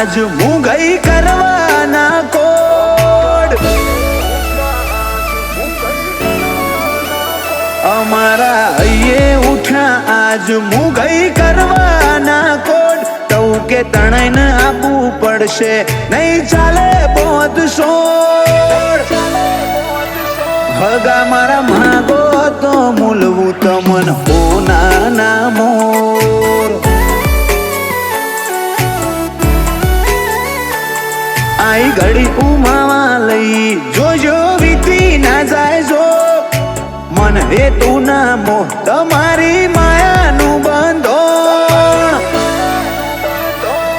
આજ મુગઈ કરવાના કોડ અમારા હૈયે ઉઠ્યા આજ મુગઈ કરવાના કોડ ટવકે તણાઈને આપવું પડશે નહીં ચાલે બોધ સોડ હગા મારા માગો તો મૂલવું તમન હો નાના મોર આઈ ઘડી ઉમાવા લઈ જોજો વીતી ના જાય જો મન હે તું ના મોહ તમારી માયાનું બંધોણ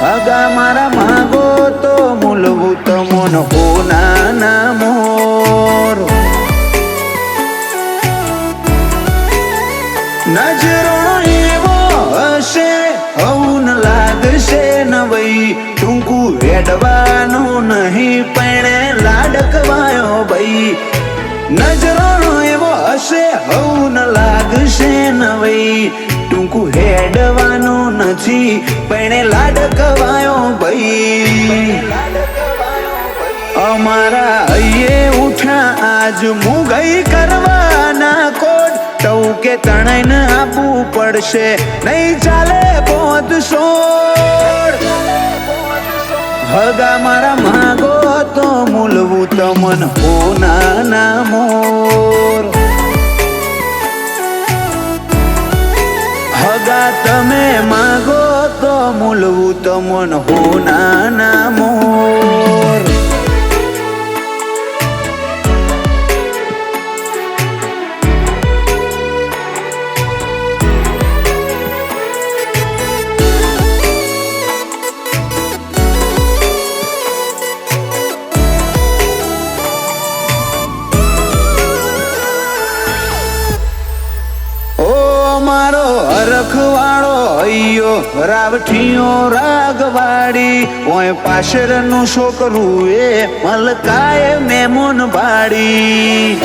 હગા મારા માગો તો મૂલવું તમન હો નાના મોર નજરો એવો હશે હવું લાગશે નવઈ ટૂંકું હેડવાનું નહીં પણ લાડકવાયો ભાઈ નજરો એવો હશે હવું લાગશે નવઈ ટૂંકું હેડવાનું નથી પણ લાડકવાયો ભાઈ અમારા હૈયે ઉઠ્યા આજ મુગઈ કરવાના કોડ ટવકે તણાઈને આપવું પડશે નહીં ચાલે બોધ સોડ હગા મારા માગો તો મૂલવું તમન હો નાના મોર હગા તમે માગો તો મૂલવું તમન હો નાના મોર મારો હરખવાળો હૈયો રાવઠીઓ રાગવાડી ઓય પાશરનું છોકરું એ મલકાય મેમોન ભાડી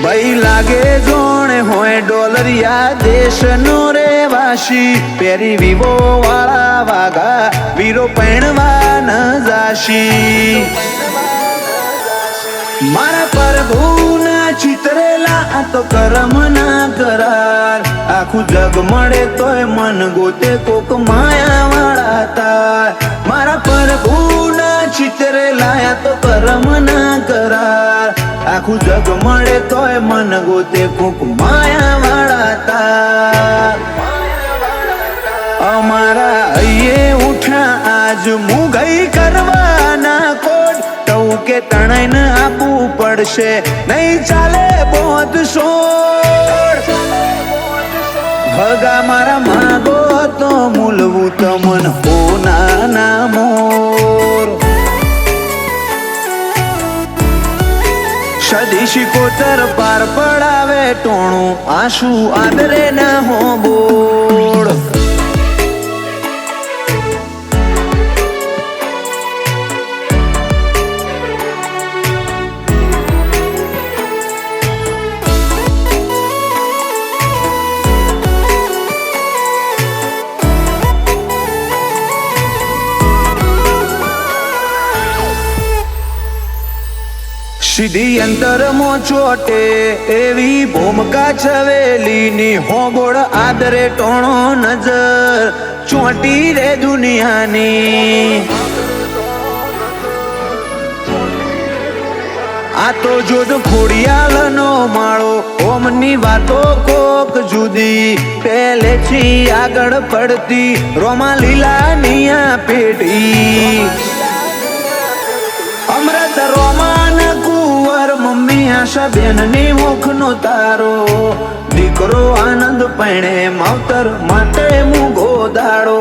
ભાઈ લાગે જોણે હોય ડોલરિયા દેશનો રેવાસી પેરી વિવો વાળા વાઘા વીરો પૈણવા ન જાશી મારા પ્રભુના ચિતરેલા આ તો કરમ ના કરાર આખું જગ મળે તોય મન ગોતે કોક માયા વાળા તાર મારા પ્રભુના ચિતરેલા આ તો કરમ ના કરાર આખું જગ મળે તોય મન ગોતે કોક માયા વાળા તાર અમારા હૈયે ઉઠ્યા આજ મુગઈ કરવાના કોડ ટવકે તણાઈને આપવું પડશે નહીં ચાલે બોધ સોડ હગા મારા માગો તો મૂલવું તમન હો નાના મોર સદી શિકોતર પાર પડાવે ટોણું આંસુ આદરે ના હો બોળ સીધી અંતર મો ચોટે એવી ભૂમકા છવેલીની હોબોળ આદરે ટોણો નજર ચોટી રે દુનિયાની આ તો જોધ ખોડિયાલનો માળો ઓમની વાતો કોક જુદી પહેલેથી આગળ પડતી રોમા લીલાની આ પેઢી અમૃત રોમાન કુંવર મમ્મી આશા બેનની મુખનો તારો દીકરો આનંદ પૈણે માવતર માટે મૂગો દાડો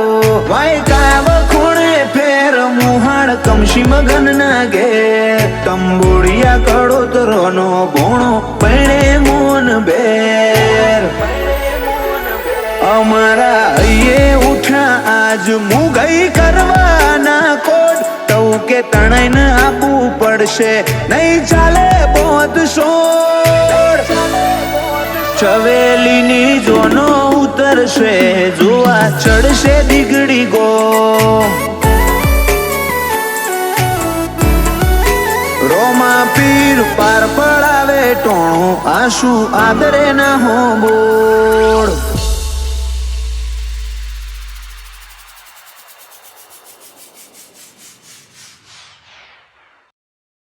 વાય કાવ ખૂણે ફેર મુહાણ કમશી મગન ના ઘેર તંબોળિયા કડોતરોનો ભોણો પૈણે મોન બેર અમારા હૈયે ઉઠ્યા આજ મુગઈ કરવાના કોડ ટવકે તણાઈને આપવું પડશે નહીં ચાલે બોધ સોડ છવેલીની જોનો ઉતર કરશે જોવા ચડશે દીગડી ગો રોમા પીર પાર પડાવે ટોણું આંસુ આદરે ના હો બોળ